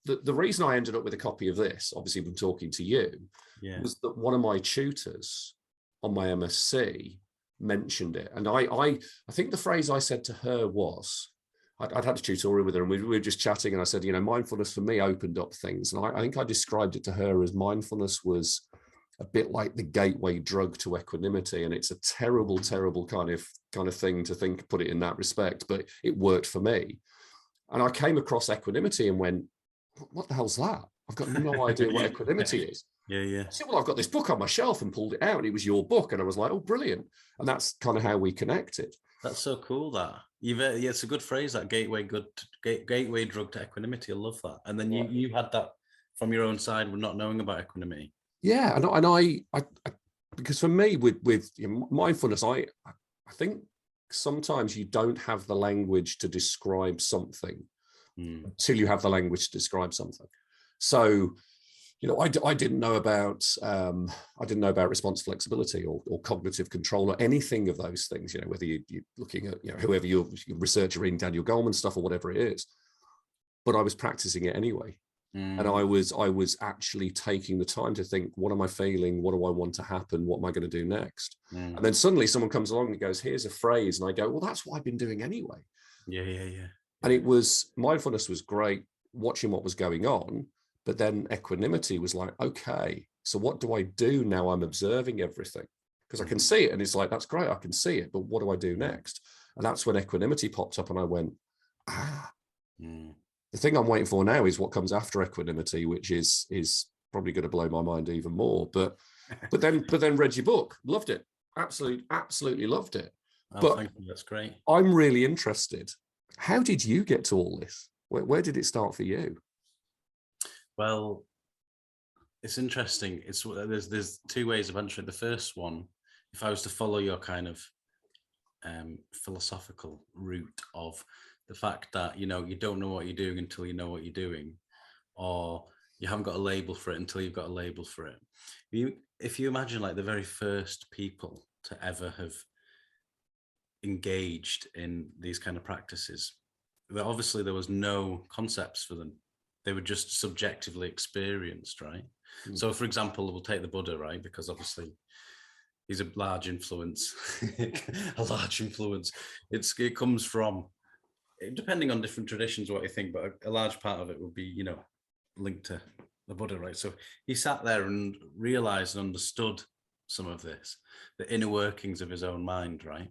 the reason I ended up with a copy of this, obviously from talking to you, was that one of my tutors on my MSc mentioned it. And I think the phrase I said to her was, I'd had a tutorial with her and we were just chatting, and I said, mindfulness for me opened up things. And I think I described it to her as mindfulness was a bit like the gateway drug to equanimity. And it's a terrible, terrible kind of thing to put it in that respect, but it worked for me. And I came across equanimity and went, what the hell's that? I've got no idea what equanimity is. Yeah. I said, well, I've got this book on my shelf, and pulled it out, and it was your book. And I was like, oh, brilliant. And that's kind of how we connected. That's so cool. That it's a good phrase, that gateway drug to equanimity. I love that. And then you had that from your own side with not knowing about equanimity. Yeah, and I because for me with mindfulness, I think sometimes you don't have the language to describe something until you have the language to describe something. So, I didn't know about response flexibility or cognitive control or anything of those things. Whether you're looking at whoever your researcher reading Daniel Goleman stuff or whatever it is, but I was practicing it anyway. And I was actually taking the time to think, what am I feeling? What do I want to happen? What am I going to do next? And then suddenly someone comes along and goes, here's a phrase. And I go, well, that's what I've been doing anyway. Yeah. And mindfulness was great, watching what was going on. But then equanimity was like, okay, so what do I do now I'm observing everything? Because I can see it. And it's like, that's great, I can see it. But what do I do next? And that's when equanimity popped up. And I went, The thing I'm waiting for now is what comes after equanimity, which is probably going to blow my mind even more. But then read your book, loved it, absolutely loved it. But thank you. That's great. I'm really interested. How did you get to all this? Where did it start for you? Well, it's interesting. There's two ways of answering. The first one, if I was to follow your kind of philosophical route of the fact that you don't know what you're doing until you know what you're doing, or you haven't got a label for it until you've got a label for it. If you imagine like the very first people to ever have engaged in these kind of practices, obviously there was no concepts for them. They were just subjectively experienced, right? So for example, we'll take the Buddha, right? Because obviously he's a large influence. It comes from, depending on different traditions, what you think, but a large part of it would be, linked to the Buddha, right? So he sat there and realized and understood some of this, the inner workings of his own mind, right?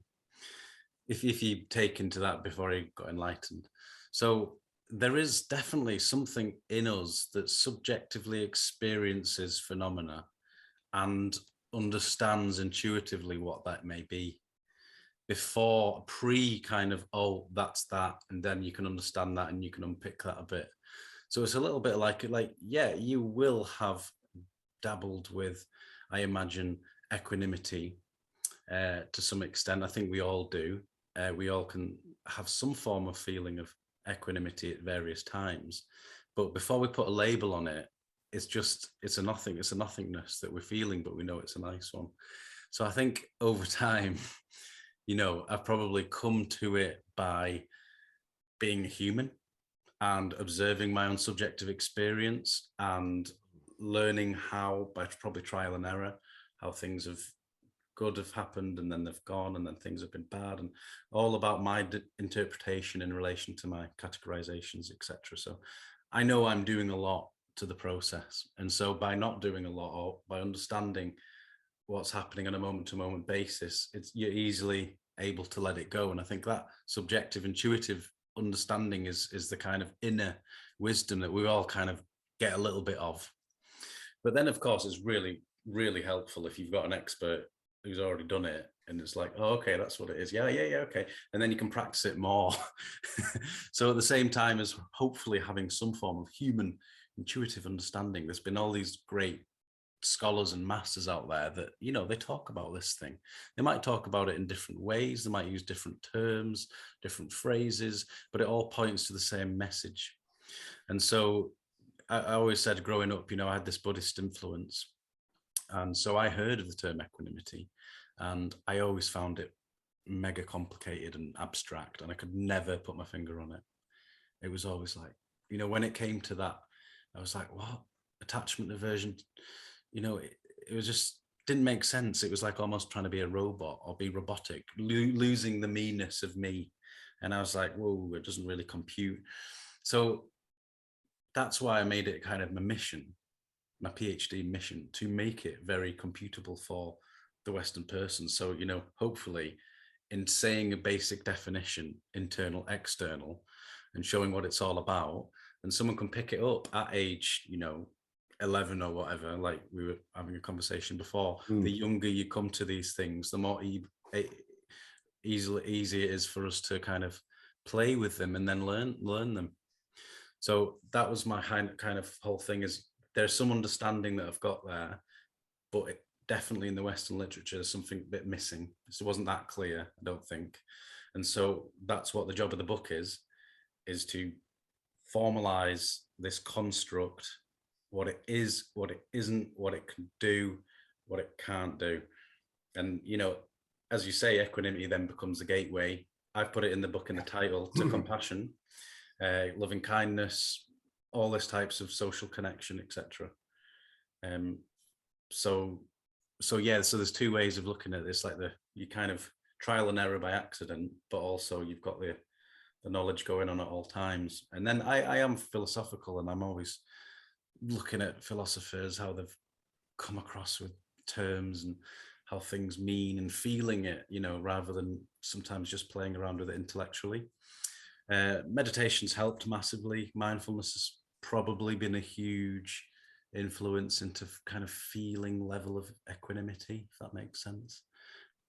If you take into that before he got enlightened. So there is definitely something in us that subjectively experiences phenomena and understands intuitively what that may be before kind of, oh, that's that. And then you can understand that and you can unpick that a bit. So it's a little bit like, yeah, you will have dabbled with, I imagine, equanimity to some extent. I think we all do. We all can have some form of feeling of equanimity at various times, but before we put a label on it, it's a nothingness that we're feeling, but we know it's a nice one. So I think over time, I've probably come to it by being a human and observing my own subjective experience and learning how, by probably trial and error, how things have happened and then they've gone and then things have been bad, and all about my interpretation in relation to my categorizations, etc. So I know I'm doing a lot to the process, and so by not doing a lot, or by understanding what's happening on a moment-to-moment basis, you're easily able to let it go. And I think that subjective, intuitive understanding is the kind of inner wisdom that we all kind of get a little bit of. But then, of course, it's really, really helpful if you've got an expert who's already done it, and it's like, oh, okay, that's what it is. Yeah, okay. And then you can practice it more. So at the same time as hopefully having some form of human intuitive understanding, there's been all these great scholars and masters out there that, they talk about this thing. They might talk about it in different ways. They might use different terms, different phrases, but it all points to the same message. And so I always said growing up, I had this Buddhist influence. And so I heard of the term equanimity, and I always found it mega complicated and abstract, and I could never put my finger on it. It was always like, when it came to that I was like, what? Attachment aversion? It was just didn't make sense. It was like almost trying to be a robot or be robotic, losing the meanness of me. And I was like, whoa, it doesn't really compute. So that's why I made it kind of my mission, my PhD mission, to make it very computable for the Western person. So, hopefully in saying a basic definition, internal, external, and showing what it's all about, and someone can pick it up at age, 11 or whatever, like we were having a conversation before. The younger you come to these things, the more easy it is for us to kind of play with them and then learn them. So that was my kind of whole thing, is there's some understanding that I've got there, but definitely in the Western literature, there's something a bit missing. So it wasn't that clear, I don't think. And so that's what the job of the book is to formalize this construct, what it is, what it isn't, what it can do, what it can't do. And, as you say, equanimity then becomes the gateway. I've put it in the book in the title to compassion, loving kindness, all these types of social connection, etc. So there's two ways of looking at this, like you kind of trial and error by accident, but also you've got the knowledge going on at all times. And then I am philosophical, and I'm always looking at philosophers, how they've come across with terms and how things mean, and feeling it, rather than sometimes just playing around with it intellectually. Meditation's helped massively. Mindfulness has probably been a huge influence into kind of feeling level of equanimity, if that makes sense.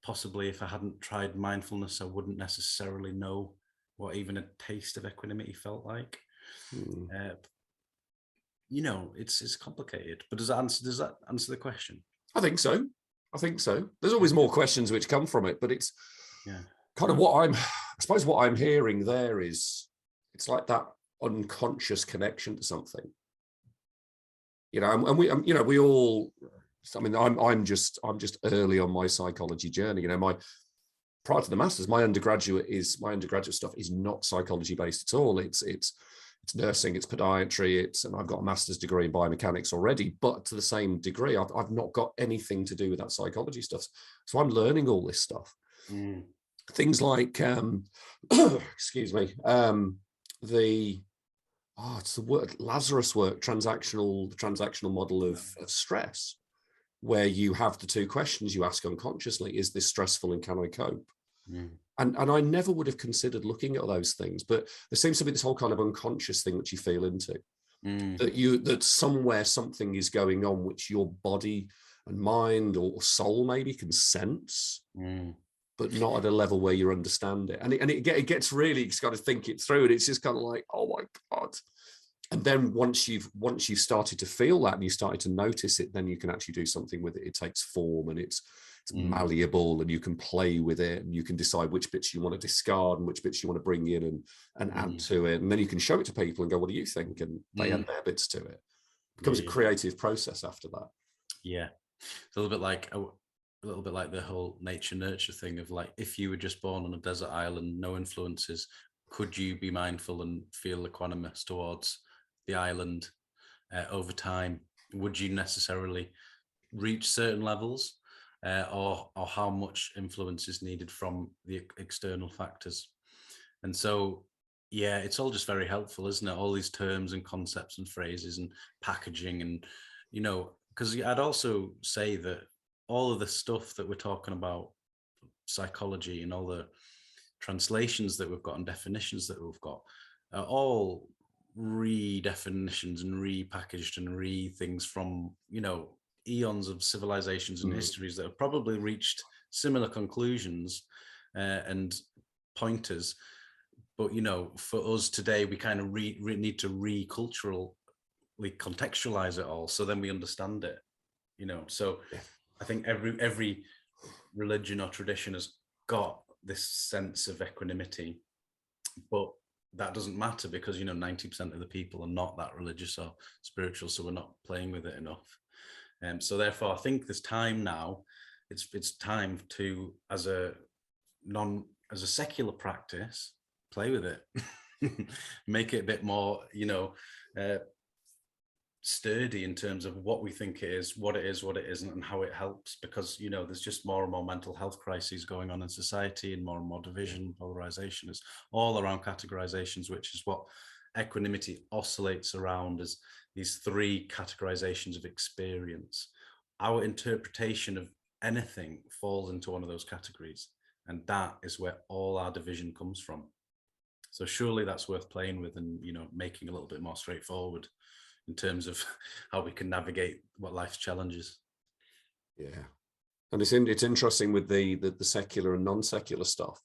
Possibly if I hadn't tried mindfulness, I wouldn't necessarily know what even a taste of equanimity felt like. It's complicated, but does that answer the question? I think so. There's always more questions which come from it, but it's kind of I suppose what I'm hearing there is it's like that unconscious connection to something, and we all, I mean, I'm just early on my psychology journey. Prior to the masters, my undergraduate stuff is not psychology based at all. It's nursing, it's podiatry, and I've got a master's degree in biomechanics already, but to the same degree, I've not got anything to do with that psychology stuff. So I'm learning all this stuff. Things like, excuse me, it's the word Lazarus work, transactional model of stress, where you have the two questions you ask unconsciously: is this stressful and can I cope? And I never would have considered looking at those things, but there seems to be this whole kind of unconscious thing which you feel into, that somewhere something is going on which your body and mind or soul maybe can sense, but not at a level where you understand it. And it gets really, it's got to think it through, and it's just kind of like, oh my God. And then once you've started to feel that and you started to notice it, then you can actually do something with it. It takes form, and it's malleable, and you can play with it, and you can decide which bits you want to discard and which bits you want to bring in and add to it. And then you can show it to people and go, what do you think? And they add their bits to it. It becomes a creative process after that. Yeah. It's a little bit like the whole nature nurture thing of, like, if you were just born on a desert island, no influences, could you be mindful and feel equanimous towards the island over time? Would you necessarily reach certain levels, or how much influence is needed from the external factors? And so, yeah, it's all just very helpful, isn't it? All these terms and concepts and phrases and packaging, and because I'd also say that all of the stuff that we're talking about, psychology, and all the translations that we've got and definitions that we've got, are all redefinitions and repackaged and things from eons of civilizations and histories that have probably reached similar conclusions and pointers. But for us today, we kind of need to reculturally contextualize it all, so then we understand it. So I think every religion or tradition has got this sense of equanimity, but that doesn't matter because 90% of the people are not that religious or spiritual, so we're not playing with it enough. So therefore, I think there's time now. It's time to, as a secular practice, play with it, make it a bit more, sturdy in terms of what we think it is, what it isn't, and how it helps, because there's just more and more mental health crises going on in society, and more division, polarization is all around categorizations, which is what equanimity oscillates around, as these three categorizations of experience. Our interpretation of anything falls into one of those categories, and that is where all our division comes from. So surely that's worth playing with, and making a little bit more straightforward in terms of how we can navigate what life's challenges. Yeah, and it's interesting with the secular and non-secular stuff.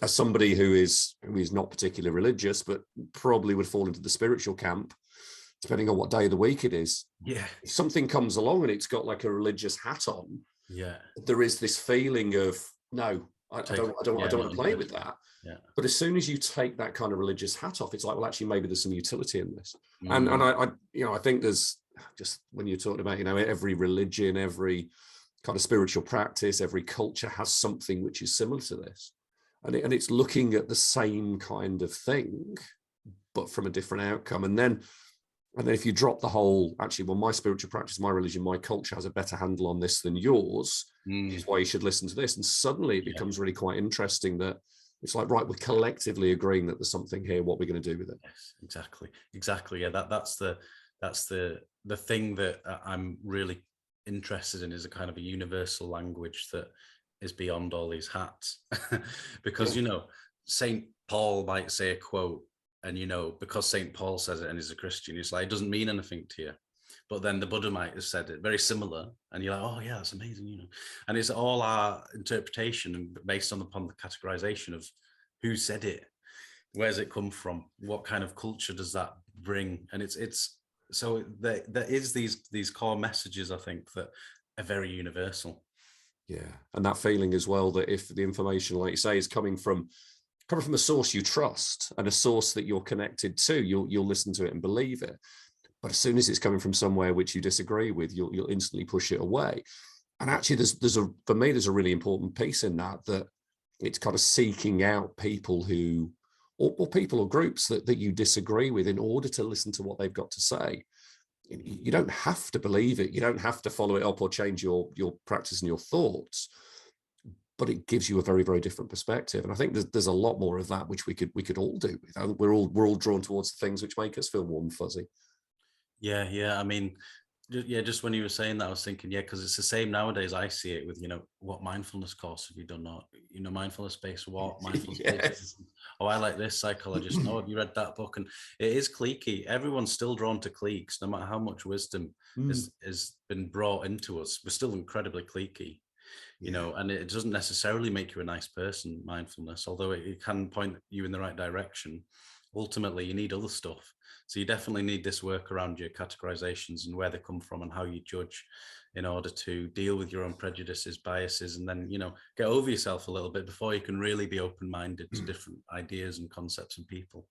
As somebody who is not particularly religious, but probably would fall into the spiritual camp, depending on what day of the week it is. Yeah, if something comes along and it's got like a religious hat on, there is this feeling of no, I don't want to play with that. Yeah. But as soon as you take that kind of religious hat off, it's like, well, actually, maybe there's some utility in this. And I think there's just, when you're talking about, every religion, every kind of spiritual practice, every culture has something which is similar to this. And it's looking at the same kind of thing, but from a different outcome. And then if you drop the whole, actually, well, my spiritual practice, my religion, my culture has a better handle on this than yours, which is why you should listen to this. And suddenly it becomes really quite interesting that it's like, right, we're collectively agreeing that there's something here. What we're going to do with it? Yes, exactly. Yeah, that's the thing that I'm really interested in, is a kind of a universal language that is beyond all these hats. Because Saint Paul might say a quote, and because Saint Paul says it and he's a Christian, it's like it doesn't mean anything to you. But then the Buddha might have said it very similar, and you're like, oh yeah, that's amazing, And it's all our interpretation, and based upon the categorization of who said it, where's it come from, what kind of culture does that bring, and it's so there is these core messages, I think, that are very universal. Yeah, and that feeling as well that if the information, like you say, is coming from a source you trust and a source that you're connected to, you'll listen to it and believe it. But as soon as it's coming from somewhere which you disagree with, you'll instantly push it away. And actually, for me, there's a really important piece in that it's kind of seeking out people who, or people or groups that you disagree with, in order to listen to what they've got to say. You don't have to believe it. You don't have to follow it up or change your practice and your thoughts. But it gives you a very, very different perspective. And I think there's a lot more of that which we could all do with. We're all drawn towards the things which make us feel warm and fuzzy. Yeah. I mean, just when you were saying that, I was thinking, because it's the same nowadays. I see it with, what mindfulness course have you done? Or, mindfulness based what? Mindfulness based. Oh, I like this psychologist. No, have you read that book? And it is cliquey. Everyone's still drawn to cliques, no matter how much wisdom has been brought into us. We're still incredibly cliquey. And it doesn't necessarily make you a nice person, mindfulness, although it can point you in the right direction. Ultimately, you need other stuff. So you definitely need this work around your categorizations and where they come from and how you judge, in order to deal with your own prejudices, biases, and then, get over yourself a little bit before you can really be open-minded to different ideas and concepts and people.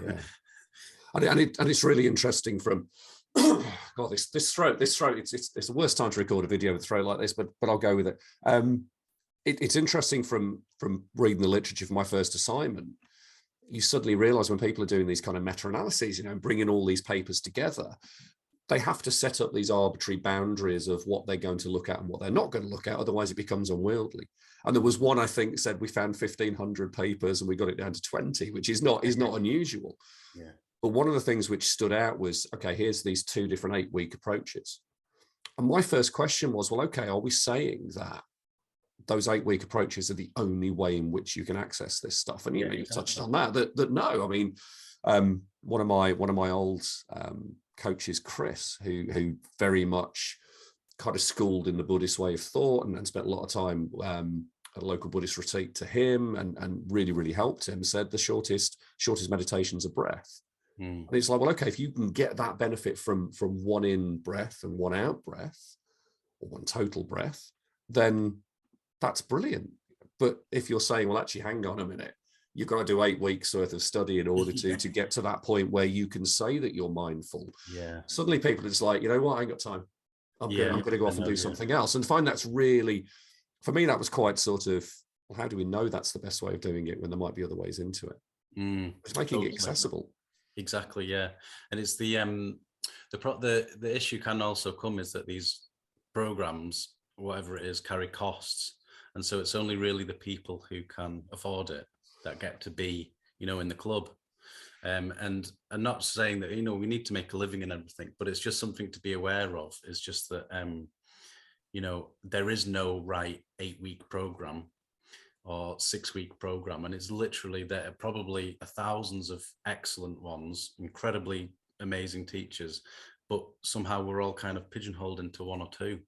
Yeah. And it's really interesting from, God, this throat, it's the worst time to record a video with a throat like this, but I'll go with it. It's interesting from reading the literature for my first assignment. You suddenly realize when people are doing these kind of meta-analyses, bringing all these papers together, they have to set up these arbitrary boundaries of what they're going to look at and what they're not going to look at. Otherwise it becomes unwieldy. And there was one, I think, said we found 1,500 papers and we got it down to 20, which is not unusual. Yeah. But one of the things which stood out was, okay, here's these two different 8-week approaches. And my first question was, well, okay, are we saying that those 8-week approaches are the only way in which you can access this stuff? And you touched on that no. I mean, one of my old coaches, Chris, who very much kind of schooled in the Buddhist way of thought and spent a lot of time at a local Buddhist retreat to him and really, really helped him, said the shortest meditations are breath. And it's like, well, okay, if you can get that benefit from one in breath and one out breath, or one total breath, then that's brilliant. But if you're saying, well, actually, hang on a minute, you've got to do 8 weeks worth of study in order to get to that point where you can say that you're mindful. Yeah. Suddenly people are just like, you know what, I ain't got time. I'm going to go off and do something else. And find that's really, for me, that was quite sort of, well, how do we know that's the best way of doing it when there might be other ways into it? It's making it accessible. Exactly, yeah. And it's the the issue can also come is that these programs, whatever it is, carry costs, and so it's only really the people who can afford it that get to be, in the club. And I'm not saying that we need to make a living and everything, but it's just something to be aware of. It's just that there is no right 8-week program or 6-week program, and it's literally there are probably thousands of excellent ones, incredibly amazing teachers, but somehow we're all kind of pigeonholed into one or two,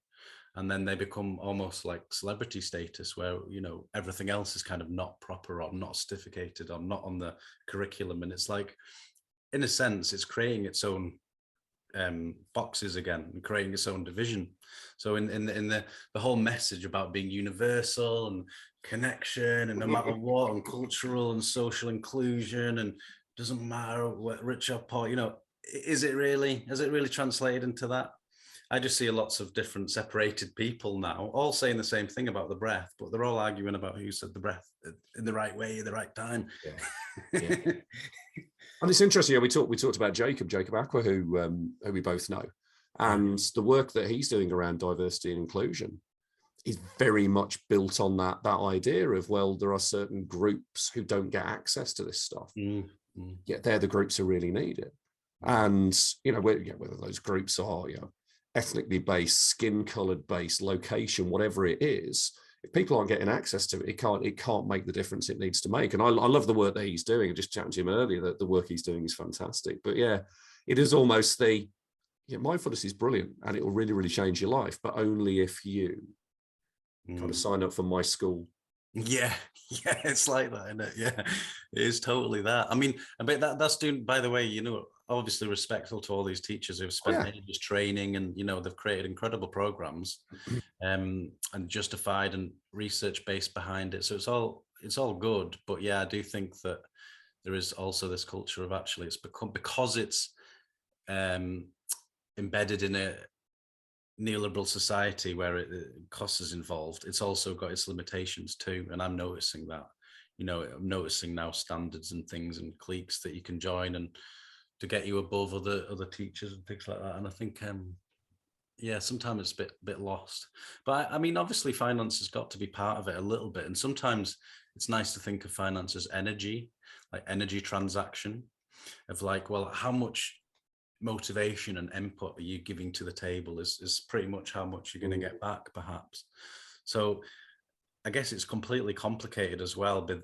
and then they become almost like celebrity status where everything else is kind of not proper or not certificated or not on the curriculum. And it's like, in a sense, it's creating its own boxes again and creating its own division. So in the whole message about being universal and connection and no matter what, and cultural and social inclusion, and doesn't matter what rich or poor, has it really translated into that? I just see lots of different separated people now, all saying the same thing about the breath, but they're all arguing about who said the breath in the right way at the right time. Yeah. And it's interesting. We talked about Jacob Aqua, who we both know, and the work that he's doing around diversity and inclusion is very much built on that idea of, well, there are certain groups who don't get access to this stuff, yet they're the groups who really need it. And whether those groups are ethnically based, skin colored based, location, whatever it is, if people aren't getting access to it, it can't make the difference it needs to make. And I love the work that he's doing. I just chatted to him earlier that the work he's doing is fantastic. But yeah, it is almost mindfulness is brilliant and it will really, really change your life, but only if you kind of sign up for my school. Yeah, it's like that, isn't it? Yeah, it is totally that. I mean, that's doing, by the way, obviously respectful to all these teachers who've spent ages training, and they've created incredible programs, and justified and research based behind it. So it's all good. But yeah, I do think that there is also this culture of actually it's become, because it's embedded in a neoliberal society where cost is involved, it's also got its limitations too. And I'm noticing that, I'm noticing now standards and things and cliques that you can join and to get you above other teachers and things like that. And I think, sometimes it's a bit lost. But I mean, obviously finance has got to be part of it a little bit. And sometimes it's nice to think of finance as energy, like energy transaction of like, well, how much motivation and input are you giving to the table is pretty much how much you're going to get back, perhaps. So I guess it's completely complicated as well, but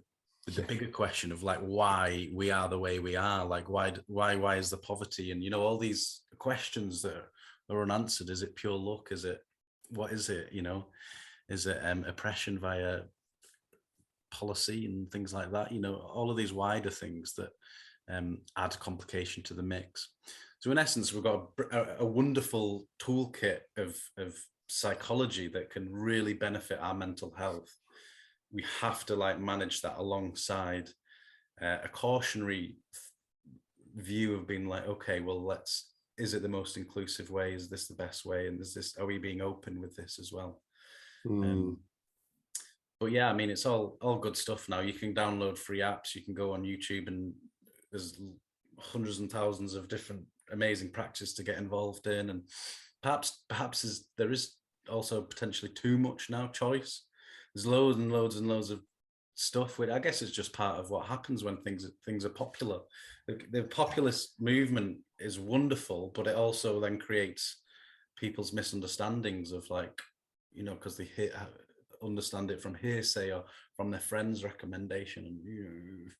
the bigger question of like why we are the way we are, like why is the poverty, and all these questions that are unanswered. Is it pure luck? What is it? Is it oppression via policy and things like that? All of these wider things that add complication to the mix. So in essence, we've got a wonderful toolkit of psychology that can really benefit our mental health. We have to manage that alongside a cautionary view of being like, okay, well, is it the most inclusive way? Is this the best way? And are we being open with this as well? But yeah, I mean, it's all good stuff now. You can download free apps. You can go on YouTube, and there's hundreds and thousands of different amazing practice to get involved in. And perhaps there is also potentially too much now choice. There's loads and loads and loads of stuff, which I guess is just part of what happens when things are popular. The populist movement is wonderful, but it also then creates people's misunderstandings of because they understand it from hearsay or from their friends' recommendation. And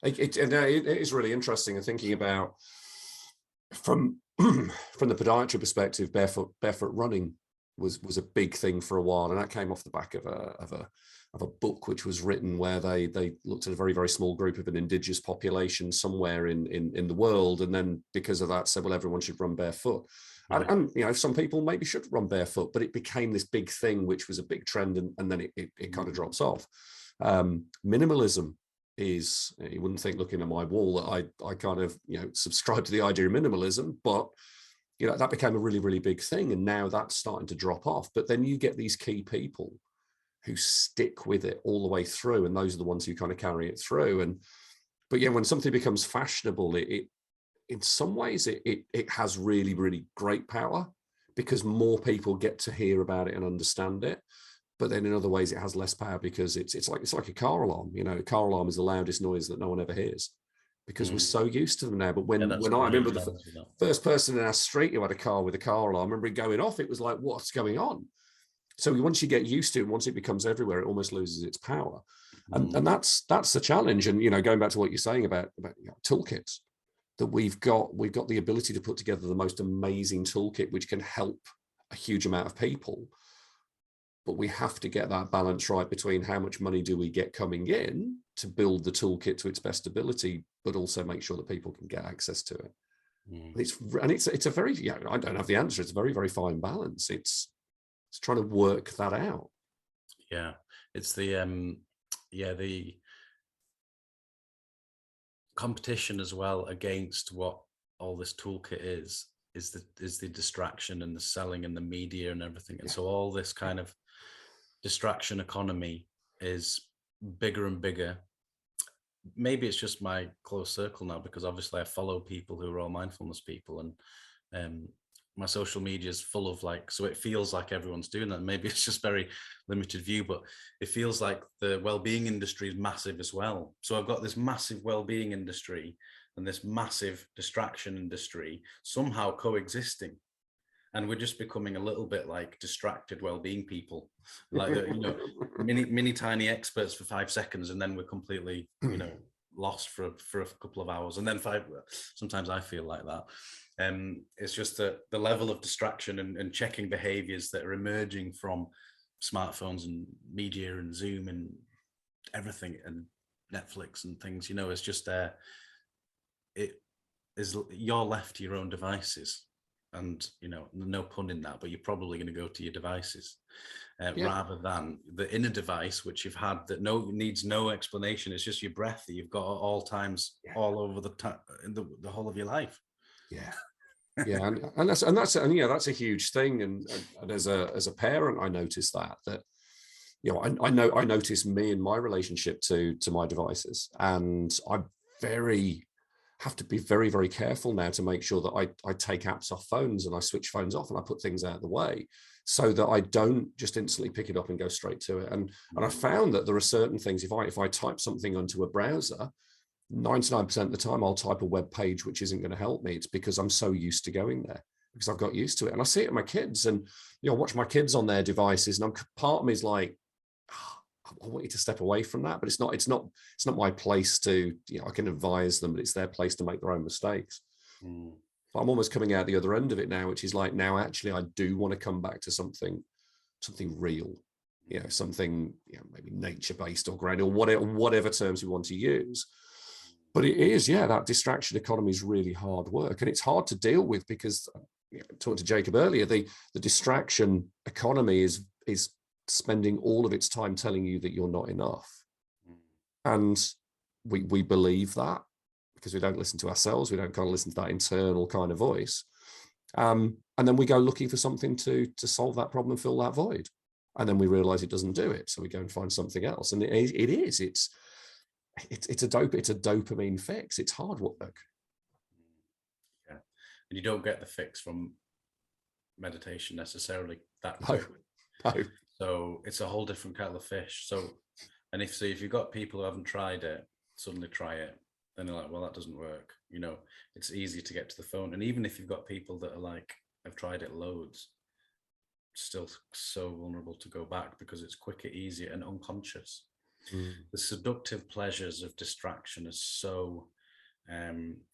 it is really interesting. And thinking about from the podiatry perspective, barefoot running was a big thing for a while, and that came off the back of a book which was written where they looked at a very, very small group of an indigenous population somewhere in the world, and then because of that said, well, everyone should run barefoot. Right. And some people maybe should run barefoot, but it became this big thing which was a big trend, and then it kind of drops off. Minimalism is, you wouldn't think looking at my wall that I kind of subscribe to the idea of minimalism, but that became a really, really big thing, and now that's starting to drop off. But then you get these key people who stick with it all the way through, and those are the ones who kind of carry it through. But when something becomes fashionable, in some ways it has really, really great power because more people get to hear about it and understand it. But then in other ways it has less power because it's like a car alarm. You know, a car alarm is the loudest noise that no one ever hears because we're so used to them now. But when I remember the first person in our street who had a car with a car alarm, I remember it going off, it was like, what's going on? So once you get used to it, once it becomes everywhere, it almost loses its power. And that's the challenge. And, you know, going back to what you're saying about toolkits, that we've got the ability to put together the most amazing toolkit, which can help a huge amount of people. But we have to get that balance right between how much money do we get coming in to build the toolkit to its best ability, but also make sure that people can get access to it. It's a very, I don't have the answer. It's a very, very fine balance. It's trying to work that out. Yeah, it's the the competition as well against what all this toolkit is the distraction and the selling and the media and everything. And so all this kind of distraction economy is bigger and bigger. Maybe it's just my close circle now, because obviously I follow people who are all mindfulness people, and my social media is full of so it feels like everyone's doing that. Maybe it's just very limited view, but it feels like the well-being industry is massive as well. So I've got this massive well-being industry and this massive distraction industry somehow coexisting. And we're just becoming a little bit like distracted well-being people, like mini tiny experts for 5 seconds, and then we're completely lost for a couple of hours, and then sometimes I feel like that. It's just the level of distraction and checking behaviors that are emerging from smartphones and media and Zoom and everything and Netflix and things. It's just it is, you're left to your own devices. And no pun in that, but you're probably going to go to your devices rather than the inner device, which you've had that needs no explanation. It's just your breath that you've got at all times, all over the whole of your life. And that's a huge thing. And as a parent, I noticed that I notice me and my relationship to my devices, and I have to be very, very careful now to make sure that I take apps off phones and I switch phones off and I put things out of the way so that I don't just instantly pick it up and go straight to it. And I found that there are certain things, if I type something onto a browser, 99% of the time I'll type a web page which isn't going to help me. It's because I'm so used to going there, because I've got used to it. And I see it in my kids, and I watch my kids on their devices, and part of me is like, I want you to step away from that, but it's not my place to, I can advise them, but it's their place to make their own mistakes. But I'm almost coming out the other end of it now, which is like, now actually I do want to come back to something real, something, maybe nature-based or grounded, or whatever terms we want to use. But it is, that distraction economy is really hard work, and it's hard to deal with because, talking to Jacob earlier, the distraction economy is spending all of its time telling you that you're not enough. And we believe that because we don't listen to ourselves. We don't kind of listen to that internal kind of voice. And then we go looking for something to solve that problem and fill that void. And then we realize it doesn't do it. So we go and find something else. And it's a dopamine fix. It's hard work. Yeah. And you don't get the fix from meditation necessarily that quick. No. So it's a whole different kettle of fish. So if you've got people who haven't tried it, suddenly try it, then they're like, well, that doesn't work. It's easy to get to the phone. And even if you've got people that are like, I've tried it loads, still so vulnerable to go back because it's quicker, easier, and unconscious. The seductive pleasures of distraction are so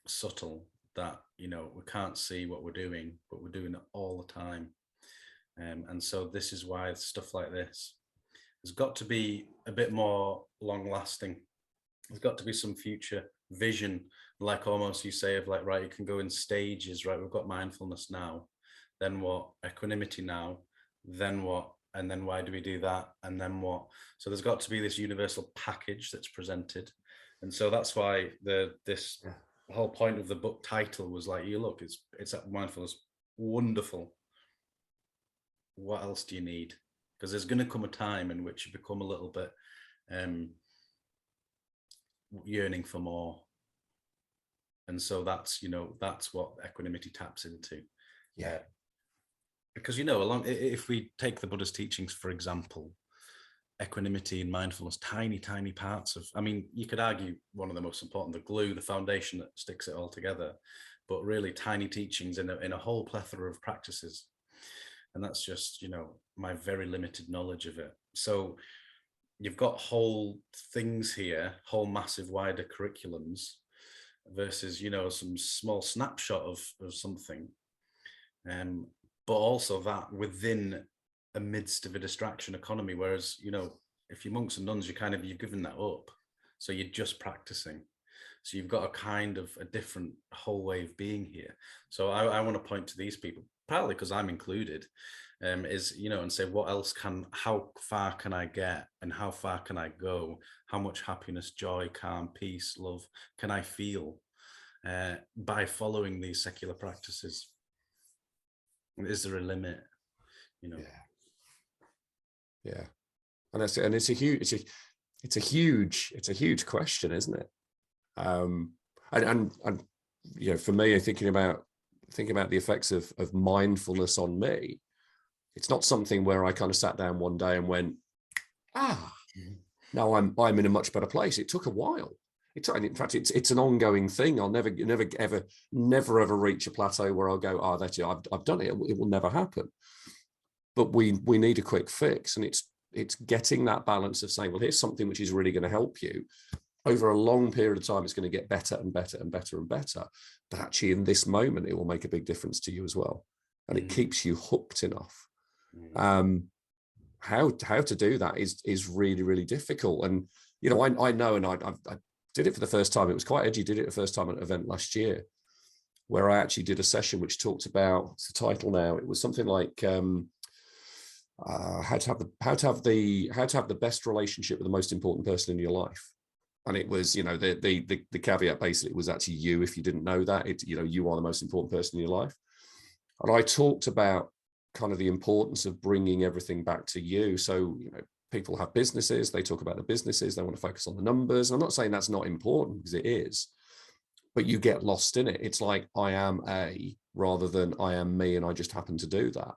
subtle that, we can't see what we're doing, but we're doing it all the time. And so this is why stuff like this has got to be a bit more long lasting. There's got to be some future vision, like almost you say, of like, right, you can go in stages, right? We've got mindfulness now, then what? Equanimity now, then what? And then why do we do that? And then what? So there's got to be this universal package that's presented. And so that's why this whole point of the book title was like, it's that mindfulness, wonderful. What else do you need? Because there's going to come a time in which you become a little bit yearning for more. And so that's, that's what equanimity taps into. Yeah. Because, if we take the Buddha's teachings, for example, equanimity and mindfulness, tiny parts of, I mean, you could argue one of the most important, the glue, the foundation that sticks it all together, but really tiny teachings in a whole plethora of practices. And that's just, my very limited knowledge of it. So you've got whole things here, whole massive wider curriculums versus, some small snapshot of something. But also that within amidst of a distraction economy, whereas, if you're monks and nuns, you've given that up. So you're just practicing. So you've got a kind of a different whole way of being here. So I want to point to these people, partly because I'm included, is, and say, how far can I get and how far can I go? How much happiness, joy, calm, peace, love can I feel by following these secular practices? Is there a limit? Yeah. And it's a huge question, isn't it? And for me, thinking about the effects of mindfulness on me, it's not something where I kind of sat down one day and went, now I'm in a much better place. It took a while. In fact, it's an ongoing thing. I'll never ever reach a plateau where I'll go, that's it, I've done it. It will never happen. But we need a quick fix, and it's getting that balance of saying, well, here's something which is really going to help you over a long period of time. It's going to get better and better and better and better. But actually, in this moment, it will make a big difference to you as well, and it keeps you hooked enough. How to do that is really, really difficult. And I know, and I did it for the first time. It was quite edgy. Did it the first time at an event last year, where I actually did a session which talked about, what's the title now? It was something like how to have the best relationship with the most important person in your life. And it was, the caveat basically was actually you. If you didn't know that, you are the most important person in your life. And I talked about kind of the importance of bringing everything back to you. So, people have businesses, they talk about the businesses, they want to focus on the numbers. I'm not saying that's not important, because it is, but you get lost in it. It's like, I am a, rather than I am me, and I just happen to do that.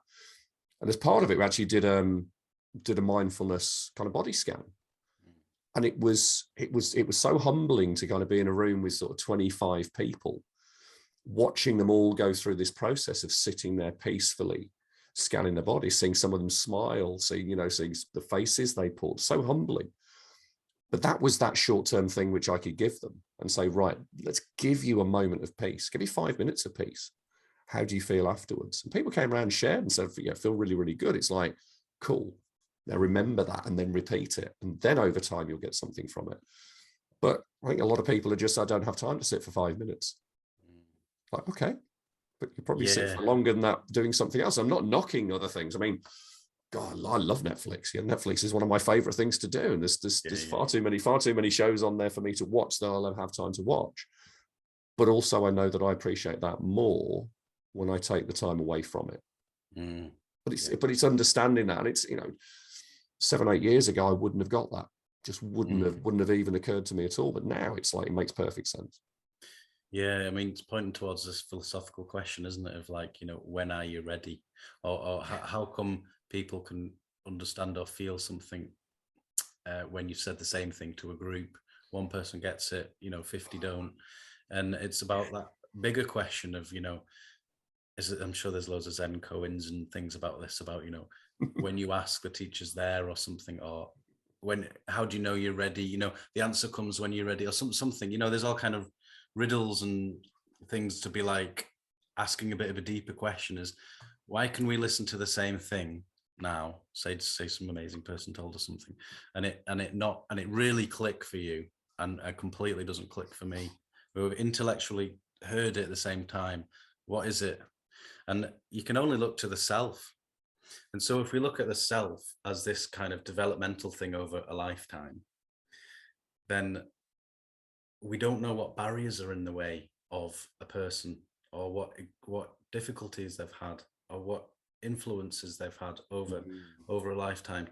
And as part of it, we actually did a mindfulness kind of body scan. And it was so humbling to kind of be in a room with sort of 25 people, watching them all go through this process of sitting there peacefully, scanning their body, seeing some of them smile, seeing the faces they pulled. So humbling. But that was that short-term thing which I could give them and say, right, let's give you a moment of peace. Give me 5 minutes of peace. How do you feel afterwards? And people came around and shared and said, I feel really, really good. It's like, cool. Now remember that and then repeat it. And then over time, you'll get something from it. But I think a lot of people are just, I don't have time to sit for 5 minutes. Like, okay, but you probably sit for longer than that doing something else. I'm not knocking other things. I mean, God, I love Netflix. Netflix is one of my favorite things to do. And there's far too many shows on there for me to watch that I'll never have time to watch. But also I know that I appreciate that more when I take the time away from it. But it's understanding that. And it's, 7, 8 years ago, I wouldn't have got that. Just wouldn't have even occurred to me at all. But now it's like, it makes perfect sense. Yeah, I mean, it's pointing towards this philosophical question, isn't it? Of like, when are you ready? Or how come people can understand or feel something when you've said the same thing to a group? One person gets it, 50 don't. And it's about that bigger question of, I'm sure there's loads of Zen koans and things about this, about, when you ask the teachers there or something, or how do you know you're ready? The answer comes when you're ready, or something, there's all kind of riddles and things to be like asking a bit of a deeper question is, why can we listen to the same thing now? Say some amazing person told us something and it really click for you and it completely doesn't click for me. We've intellectually heard it at the same time. What is it? And you can only look to the self. And so if we look at the self as this kind of developmental thing over a lifetime, then we don't know what barriers are in the way of a person, or what difficulties they've had, or what influences they've had over a lifetime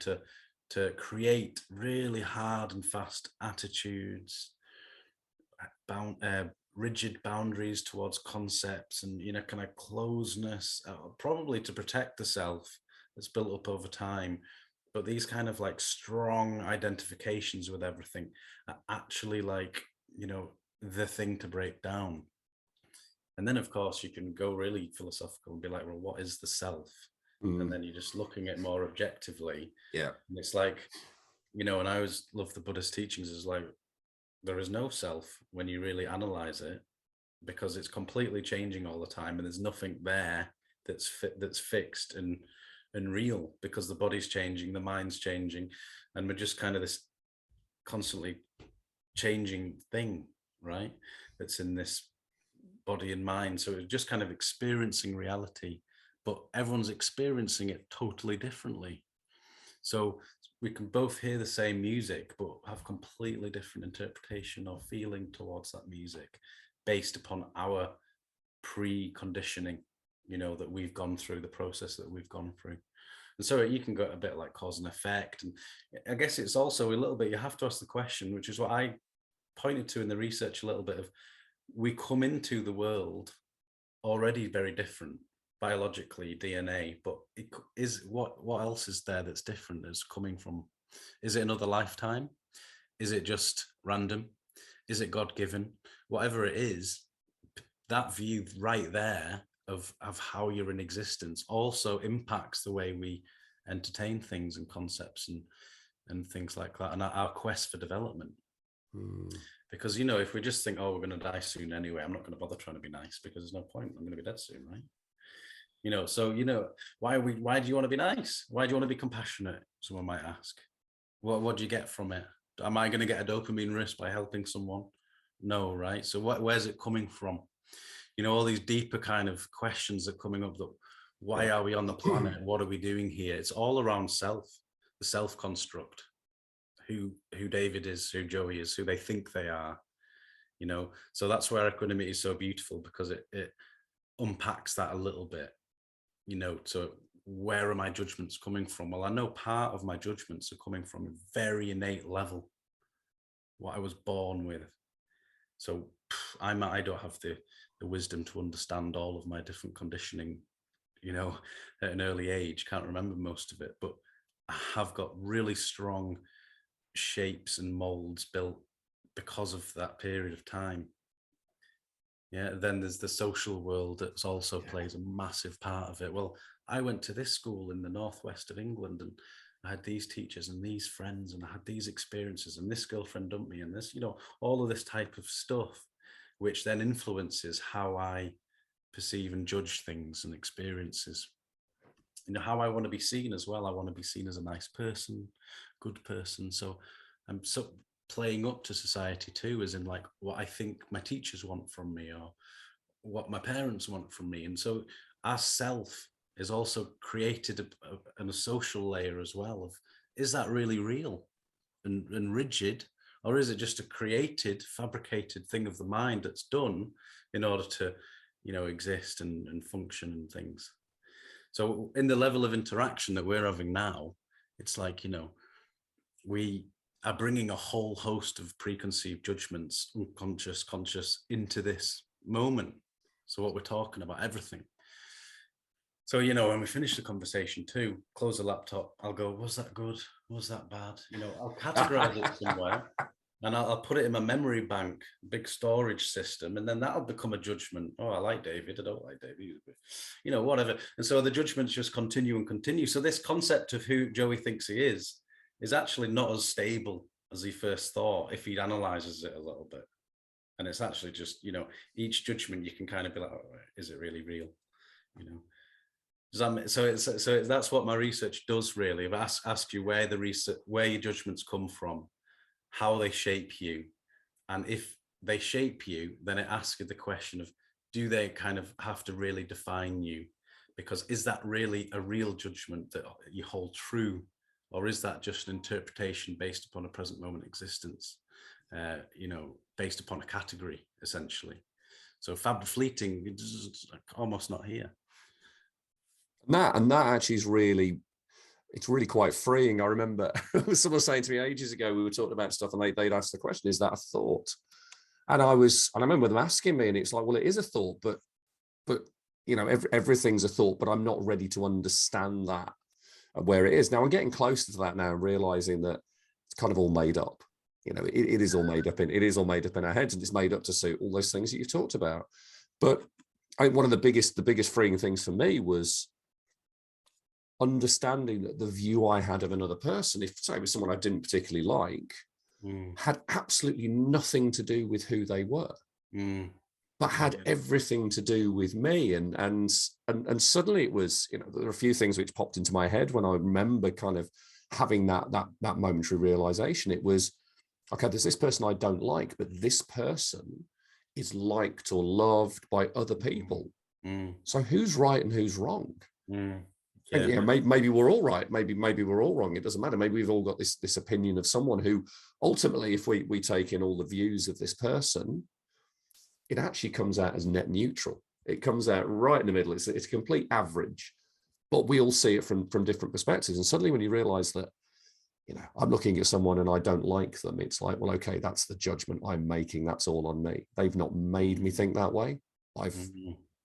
to create really hard and fast attitudes, rigid boundaries towards concepts and, you know, kind of closeness, probably to protect the self that's built up over time. But these kind of like strong identifications with everything are actually like, you know, the thing to break down. And then, of course, you can go really philosophical and be like, well, what is the self? And then you're just looking at more objectively. Yeah. And it's like, you know, and I always love the Buddhist teachings is like, there is no self when you really analyze it, because it's completely changing all the time. And there's nothing there that's fixed and real, because the body's changing, the mind's changing. And we're just kind of this constantly changing thing, right? That's in this body and mind. So it's just kind of experiencing reality, but everyone's experiencing it totally differently. So we can both hear the same music, but have completely different interpretation or feeling towards that music based upon our preconditioning, you know, that we've gone through, the process that we've gone through. And so you can go a bit like cause and effect. And I guess it's also a little bit, you have to ask the question, which is what I pointed to in the research a little bit of, we come into the world already very different biologically, DNA, but it is what else is there that's different as coming from? Is it another lifetime? Is it just random? Is it God-given? Whatever it is, that view right there of how you're in existence also impacts the way we entertain things and concepts and things like that, and our quest for development. Because, you know, if we just think, oh, we're going to die soon anyway, I'm not going to bother trying to be nice because there's no point. I'm going to be dead soon, right? You know, so, you know, why do you want to be nice? Why do you want to be compassionate? Someone might ask. What do you get from it? Am I going to get a dopamine rush by helping someone? No, right? So where's it coming from? You know, all these deeper kind of questions are coming up. That why are we on the planet? What are we doing here? It's all around self, the self construct. Who David is, who Joey is, who they think they are, you know. So that's where equanimity is so beautiful, because it unpacks that a little bit, you know. So where are my judgments coming from? Well, I know part of my judgments are coming from a very innate level, what I was born with. So I don't have the wisdom to understand all of my different conditioning, you know, at an early age. Can't remember most of it, but I have got really strong shapes and molds built because of that period of time. Yeah, then there's the social world that also plays a massive part of it. Well, I went to this school in the northwest of England, and I had these teachers and these friends, and I had these experiences, and this girlfriend dumped me, and this, you know, all of this type of stuff, which then influences how I perceive and judge things and experiences. You know, how I want to be seen as well. I want to be seen as a nice person, good person. So I'm so playing up to society too, as in like what I think my teachers want from me or what my parents want from me. And so our self is also created in a social layer as well of, is that really real and rigid, or is it just a created, fabricated thing of the mind that's done in order to, you know, exist and function and things? So in the level of interaction that we're having now, it's like, you know, we are bringing a whole host of preconceived judgments, unconscious, conscious, into this moment. So what we're talking about, everything. So, you know, when we finish the conversation too, close the laptop, I'll go, was that good? Was that bad? You know, I'll categorize it somewhere. And I'll put it in my memory bank, big storage system, and then that'll become a judgment. Oh, I like David. I don't like David. You know, whatever. And so the judgments just continue and continue. So this concept of who Joey thinks he is actually not as stable as he first thought if he analyzes it a little bit. And it's actually just, you know, each judgment you can kind of be like, oh, is it really real? You know. So that's what my research does really. I've asked you where your judgments come from, how they shape you, and if they shape you, then it asks you the question of, do they kind of have to really define you? Because is that really a real judgment that you hold true, or is that just an interpretation based upon a present moment existence, you know, based upon a category essentially? So fleeting, it's almost not here. And that actually is really, it's really quite freeing. I remember someone saying to me ages ago, we were talking about stuff and they'd asked the question, is that a thought? And I remember them asking me, and it's like, well, it is a thought, but everything's a thought, but I'm not ready to understand that where it is. Now I'm getting closer to that now, realizing that it's kind of all made up. It is all made up in our heads, and it's made up to suit all those things that you talked about. But I think one of the biggest freeing things for me was understanding that the view I had of another person, if say it was someone I didn't particularly like, had absolutely nothing to do with who they were, but had everything to do with me. And suddenly it was, there are a few things which popped into my head when I remember kind of having that momentary realization. It was, okay, there's this person I don't like, but this person is liked or loved by other people. So who's right and who's wrong? And, maybe we're all right. Maybe we're all wrong. It doesn't matter. Maybe we've all got this opinion of someone who ultimately, if we take in all the views of this person, it actually comes out as net neutral. It comes out right in the middle. It's a complete average, but we all see it from different perspectives. And suddenly when you realize that, I'm looking at someone and I don't like them, it's like, well, okay, that's the judgment I'm making. That's all on me. They've not made me think that way. I've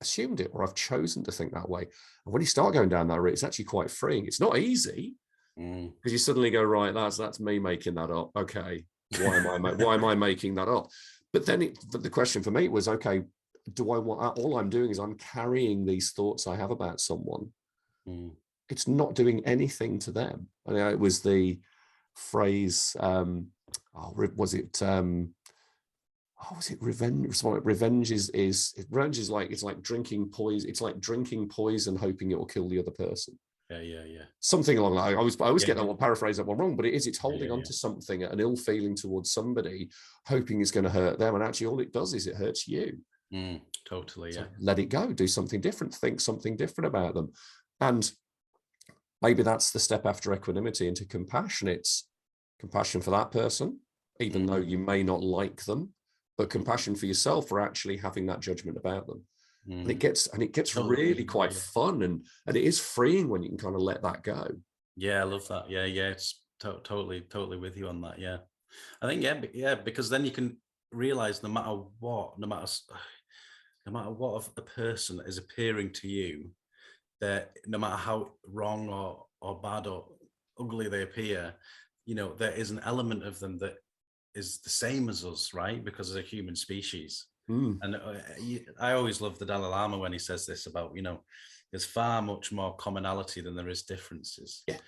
assumed it, or I've chosen to think that way. And when you start going down that route, it's actually quite freeing. It's not easy, because you suddenly go, right, that's me making that up. Okay, why am I making that up? But then the question for me was, okay, all I'm doing is I'm carrying these thoughts I have about someone. It's not doing anything to them. I mean, it was the phrase, was it revenge? Revenge is like, it's like drinking poison. It's like drinking poison, hoping it will kill the other person. Yeah. Something along that. I always get that one, paraphrase that one wrong, but it's holding on to something, an ill feeling towards somebody, hoping it's going to hurt them. And actually all it does is it hurts you. Totally. So let it go, do something different, think something different about them. And maybe that's the step after equanimity into compassion. It's compassion for that person, even though you may not like them, but compassion for yourself for actually having that judgment about them. And it gets really quite fun, and it is freeing when you can kind of let that go. Yeah, I love that. Yeah, it's totally with you on that. Yeah, I think because then you can realize no matter what of a person is appearing to you, that no matter how wrong or bad or ugly they appear, there is an element of them that is the same as us, right? Because as a human species. And I always love the Dalai Lama when he says this about, there's far much more commonality than there is differences. Yeah.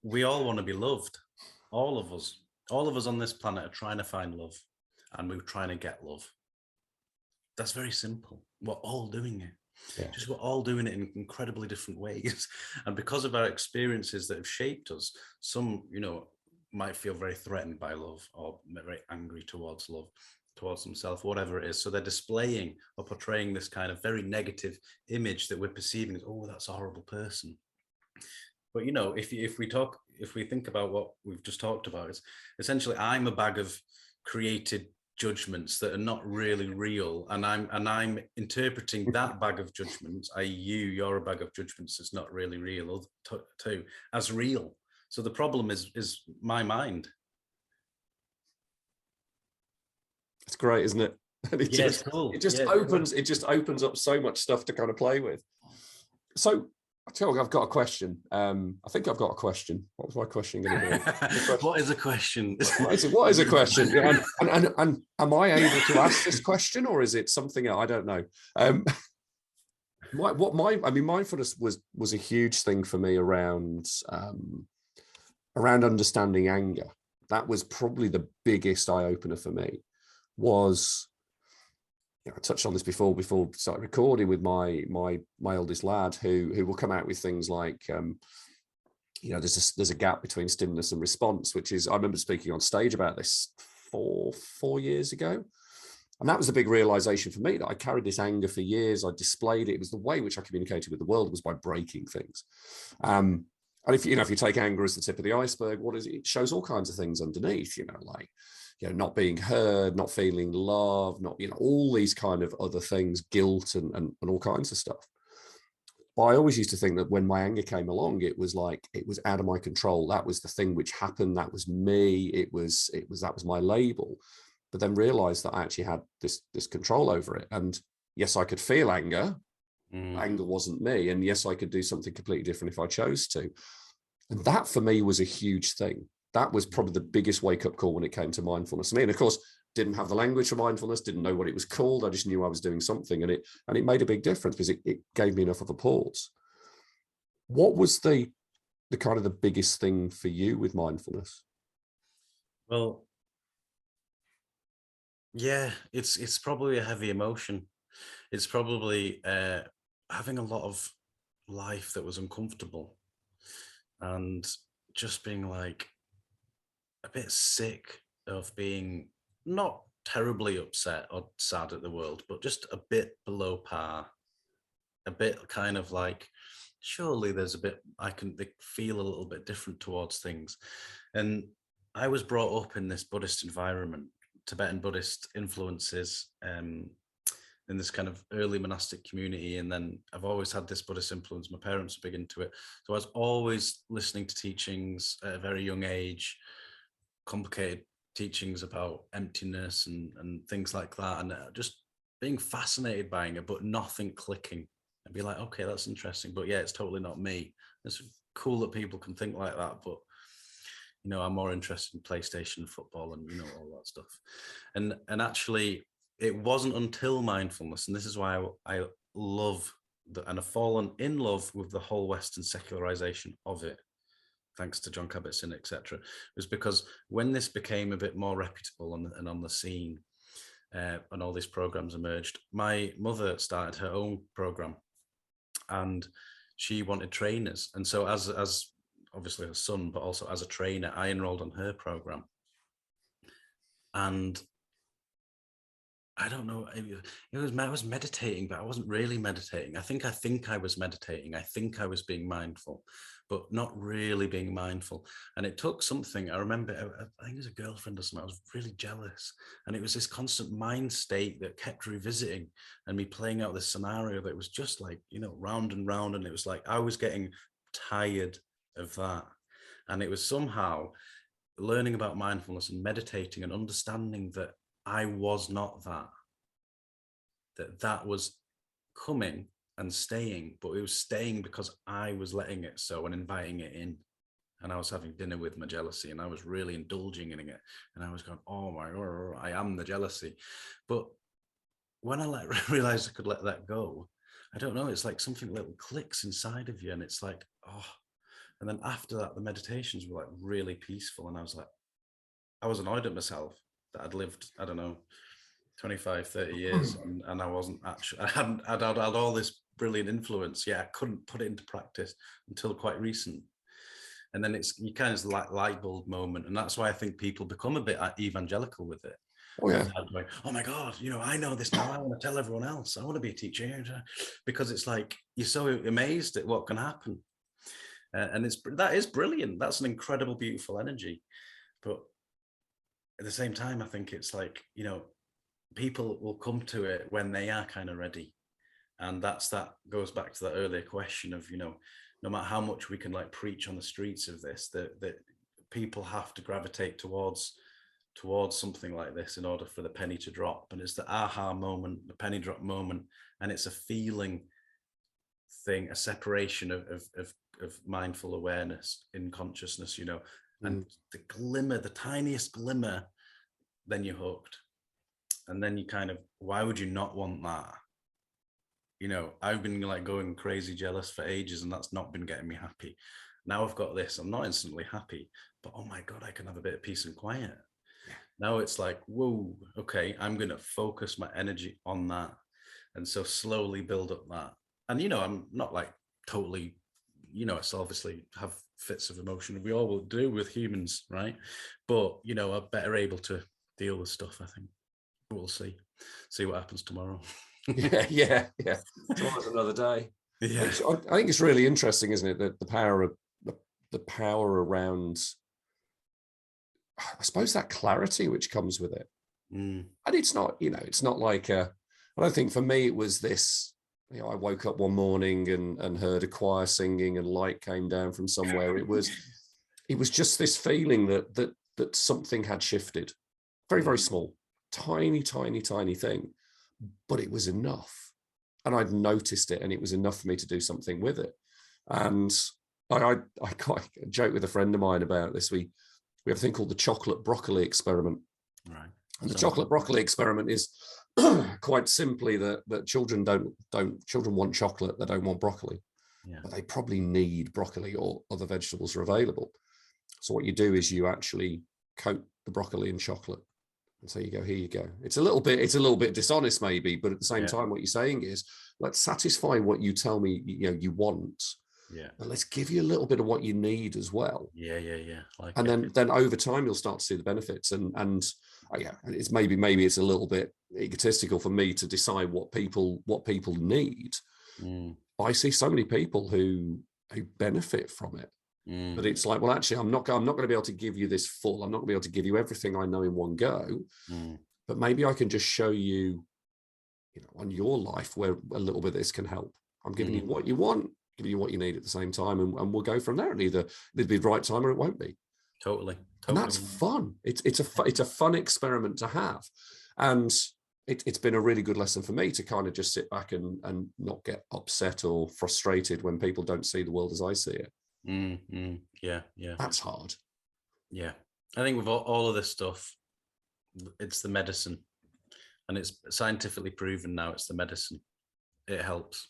We all want to be loved. All of us on this planet are trying to find love, and we're trying to get love. That's very simple. We're all doing it. Yeah. Just we're all doing it in incredibly different ways. And because of our experiences that have shaped us, some, might feel very threatened by love, or very angry towards love, towards themselves, whatever it is. So they're displaying or portraying this kind of very negative image that we're perceiving as, oh, that's a horrible person. But if we think about what we've just talked about, it's essentially I'm a bag of created judgments that are not really real, and I'm interpreting that bag of judgments, i.e. you're a bag of judgments that's not really real too, as real. So the problem is my mind. It's great, isn't it? It's cool. It just opens up so much stuff to kind of play with. So I tell you, I've got a question. I think I've got a question. What was my question going to be? What is a question? What is a question? And am I able to ask this question, or is it something else? I don't know. Mindfulness was a huge thing for me around understanding anger. That was probably the biggest eye opener for me. Was, I touched on this before we started recording, with my eldest lad, who will come out with things like, there's a gap between stimulus and response, which is, I remember speaking on stage about this four years ago. And that was a big realization for me, that I carried this anger for years. I displayed it. It was the way in which I communicated with the world, was by breaking things. And if you take anger as the tip of the iceberg, what is it? It shows all kinds of things underneath, not being heard, not feeling loved, not, all these kind of other things, guilt and all kinds of stuff. But I always used to think that when my anger came along, it was out of my control. That was the thing which happened. That was me. That was my label. but then realized that I actually had this control over it. And yes, I could feel anger. Anger wasn't me. And yes, I could do something completely different if I chose to. And that for me was a huge thing. That was probably the biggest wake-up call when it came to mindfulness. I mean, of course, didn't have the language for mindfulness, didn't know what it was called. I just knew I was doing something, and it made a big difference because it gave me enough of a pause. What was the kind of the biggest thing for you with mindfulness? Well, yeah, it's probably a heavy emotion. It's probably having a lot of life that was uncomfortable, and just being like a bit sick of being not terribly upset or sad at the world, but just a bit below par, a bit kind of like, surely there's a bit, they feel a little bit different towards things. And I was brought up in this Buddhist environment, Tibetan Buddhist influences, in this kind of early monastic community. And then I've always had this Buddhist influence. My parents were big into it. So I was always listening to teachings at a very young age, complicated teachings about emptiness and things like that. And just being fascinated by it, but nothing clicking. I'd be like, okay, that's interesting. But yeah, it's totally not me. It's cool that people can think like that. But, you know, I'm more interested in PlayStation and football and, you know, all that stuff. And actually, it wasn't until mindfulness, and this is why I love and have fallen in love with the whole Western secularization of it, thanks to John Kabat-Zinn, etc., was because when this became a bit more reputable and on the scene, and all these programs emerged, my mother started her own program, and she wanted trainers. And so as obviously her son, but also as a trainer, I enrolled on her program. And I don't know, I was meditating, but I wasn't really meditating. I think I was meditating. I think I was being mindful, but not really being mindful. And it took something. I remember, I think it was a girlfriend or something. I was really jealous. And it was this constant mind state that kept revisiting and me playing out this scenario that was just like, you know, round and round. And it was like, I was getting tired of that. And it was somehow learning about mindfulness and meditating and understanding that I was not that was coming and staying, but it was staying because I was letting it so and inviting it in. And I was having dinner with my jealousy, and I was really indulging in it. And I was going, oh my God, I am the jealousy. But when I realized I could let that go, I don't know, it's like something little clicks inside of you, and it's like, oh. And then after that, the meditations were like really peaceful. And I was like, I was annoyed at myself that I'd lived, I don't know, 25, 30 years, and I wasn't actually, I'd had all this brilliant influence. Yeah, I couldn't put it into practice until quite recent. And then you kind of like light bulb moment. And that's why I think people become a bit evangelical with it. Oh, yeah. Like, oh my God, you know, I know this now. I want to tell everyone else. I want to be a teacher. Because it's like, you're so amazed at what can happen. And that is brilliant. That's an incredible, beautiful energy. But at the same time, I think it's like, you know, people will come to it when they are kind of ready. And that goes back to that earlier question of, you know, no matter how much we can like preach on the streets of this, that people have to gravitate towards something like this in order for the penny to drop. And it's the aha moment, the penny drop moment. And it's a feeling thing, a separation of mindful awareness in consciousness, you know, and the glimmer, the tiniest glimmer, then you're hooked. And then you kind of, why would you not want that? You know, I've been like going crazy jealous for ages, and that's not been getting me happy. Now I've got this, I'm not instantly happy, but oh my God, I can have a bit of peace and quiet. Now it's like, whoa, okay, I'm going to focus my energy on that. And so slowly build up that. And, you know, I'm not like totally, you know, it's obviously have fits of emotion. We all will do with humans, right? But, you know, I'm better able to deal with stuff, I think. We'll see what happens tomorrow. yeah. Tomorrow's another day. Yeah. I think it's really interesting, isn't it, that the power around, I suppose, that clarity which comes with it. And it's not, you know, it's not like I don't think for me it was this, you know, I woke up one morning and heard a choir singing and light came down from somewhere. It was just this feeling that something had shifted, very, very small. tiny, tiny, tiny thing, but it was enough. And I'd noticed it, and it was enough for me to do something with it. And I quite joke with a friend of mine about this. We have a thing called the chocolate broccoli experiment. Right. And the chocolate broccoli experiment is quite simply that children children want chocolate, they don't want broccoli. Yeah. But they probably need broccoli or other vegetables are available. So what you do is you actually coat the broccoli in chocolate. And so you go, here you go. It's a little bit dishonest maybe, but at the same time, what you're saying is, let's satisfy what you tell me you want. Yeah. And let's give you a little bit of what you need as well. Yeah. And then over time you'll start to see the benefits. And it's maybe it's a little bit egotistical for me to decide what people need. I see so many people who benefit from it. But it's like, well, actually, I'm not going to be able to give you this full. I'm not going to be able to give you everything I know in one go. But maybe I can just show you, on your life where a little bit of this can help. I'm giving you what you want, giving you what you need at the same time, and we'll go from there. And either it'll be the right time or it won't be. Totally. And that's fun. It's a fun experiment to have, and it's been a really good lesson for me to kind of just sit back and not get upset or frustrated when people don't see the world as I see it. Yeah. That's hard. Yeah. I think with all of this stuff, it's the medicine, and it's scientifically proven now it's the medicine. It helps.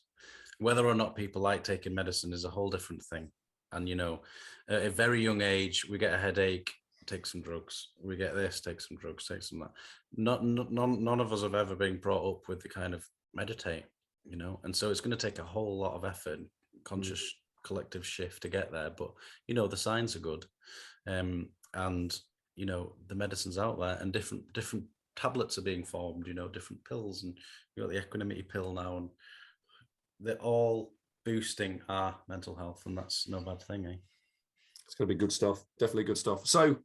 Whether or not people like taking medicine is a whole different thing. And, at a very young age, we get a headache, take some drugs. We get this, take some drugs, take some that. None of us have ever been brought up with the kind of meditate, and so it's going to take a whole lot of effort, conscious collective shift to get there. But, the signs are good. And, the medicine's out there, and different tablets are being formed, different pills, and you got the Equanimity pill now, and they're all boosting our mental health, and that's no bad thing, eh? It's going to be good stuff. Definitely good stuff. So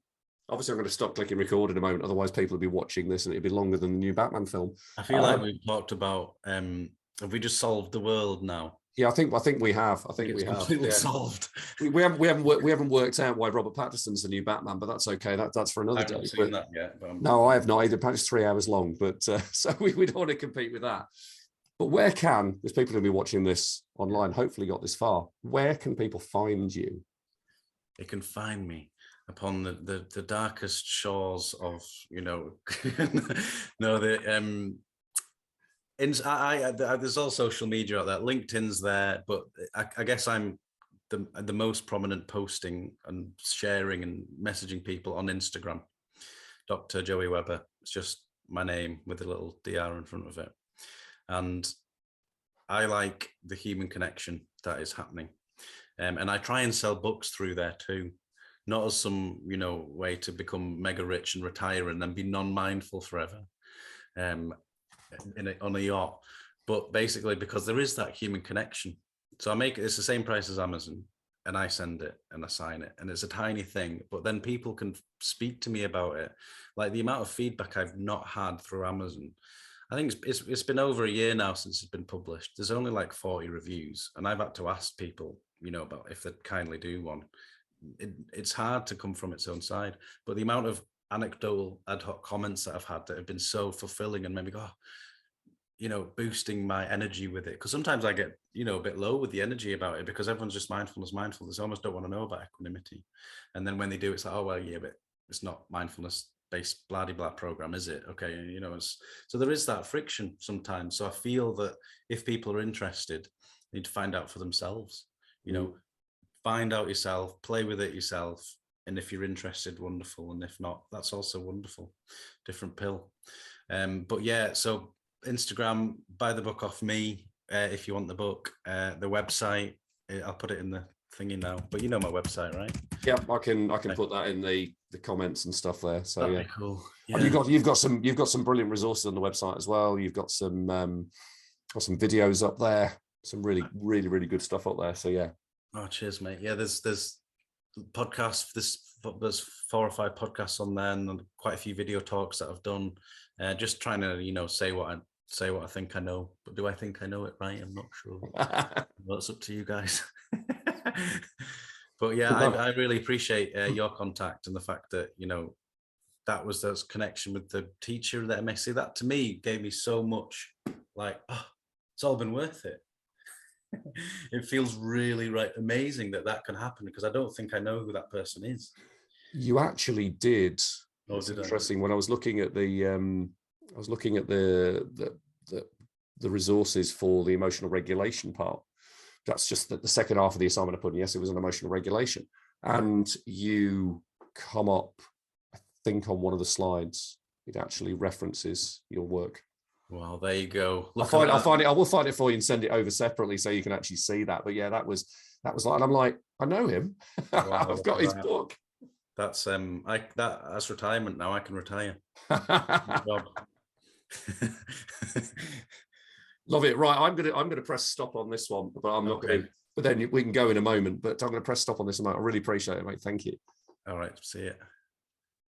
obviously I'm going to stop clicking record in a moment, otherwise people will be watching this and it'll be longer than the new Batman film. I feel like we've talked about have we just solved the world now? Yeah, I think we have. I think we have completely solved. We haven't worked out why Robert Pattinson's the new Batman, but that's okay. That's for another day. I haven't seen that yet. No, I have not either. Apparently it's 3 hours long, but so we don't want to compete with that. But where can, there's people who'll be watching this online, hopefully got this far, where can people find you? They can find me upon the darkest shores of, there's all social media out there. LinkedIn's there, but I guess I'm the most prominent posting and sharing and messaging people on Instagram. Dr. Joey Webber. It's just my name with a little DR in front of it. And I like the human connection that is happening. And I try and sell books through there too, not as some, way to become mega rich and retire and then be non-mindful forever on a yacht, but basically because there is that human connection. So it's the same price as Amazon, and I send it and I sign it, and it's a tiny thing, but then people can speak to me about it. Like the amount of feedback I've not had through Amazon. I think it's been over a year now since it's been published. There's only like 40 reviews, and I've had to ask people, about if they'd kindly do one. It's hard to come from its own side, but the amount of anecdotal ad hoc comments that I've had that have been so fulfilling and maybe go, boosting my energy with it. Because sometimes I get, a bit low with the energy about it because everyone's just mindful. They almost don't want to know about equanimity. And then when they do, it's like, oh, well, yeah, but it's not mindfulness-based blah-de-blah program, is it? Okay, so there is that friction sometimes. So I feel that if people are interested, they need to find out for themselves. Find out yourself, play with it yourself. And if you're interested, wonderful. And if not, that's also wonderful. Different pill. But yeah, so Instagram, buy the book off me if you want the book. The website, I'll put it in the thingy now. But you know my website, right? Yeah, I can put that in the comments and stuff there. So that'd yeah, be cool. Yeah. And you've got some brilliant resources on the website as well. You've got some videos up there. Some really, really, really good stuff up there. So yeah. Oh, cheers, mate. Yeah, there's podcasts. There's 4 or 5 podcasts on there, and quite a few video talks that I've done. Just trying to, say what I think I know. But do I think I know it right? I'm not sure. Well, it's up to you guys. But yeah, I really appreciate your contact and the fact that that was those connection with the teacher, the MSc. That to me gave me so much, like, oh, it's all been worth it. It feels really amazing that can happen, because I don't think I know who that person is. You actually did. Oh, it's did interesting. When I was looking at the resources for the emotional regulation part, that's just the second half of the assignment I put in. Yes, it was an emotional regulation, and you come up, I think, on one of the slides, it actually references your work. Well, there you go. I will find it for you and send it over separately so you can actually see that. But yeah, that was like, and I'm like, I know him. Wow, I've got his book. That's that's retirement now. I can retire. Love it. Right, I'm gonna press stop on this one, but I'm not going to. But then we can go in a moment. But I'm going to press stop on this one. I really appreciate it, mate. Thank you. All right. See you.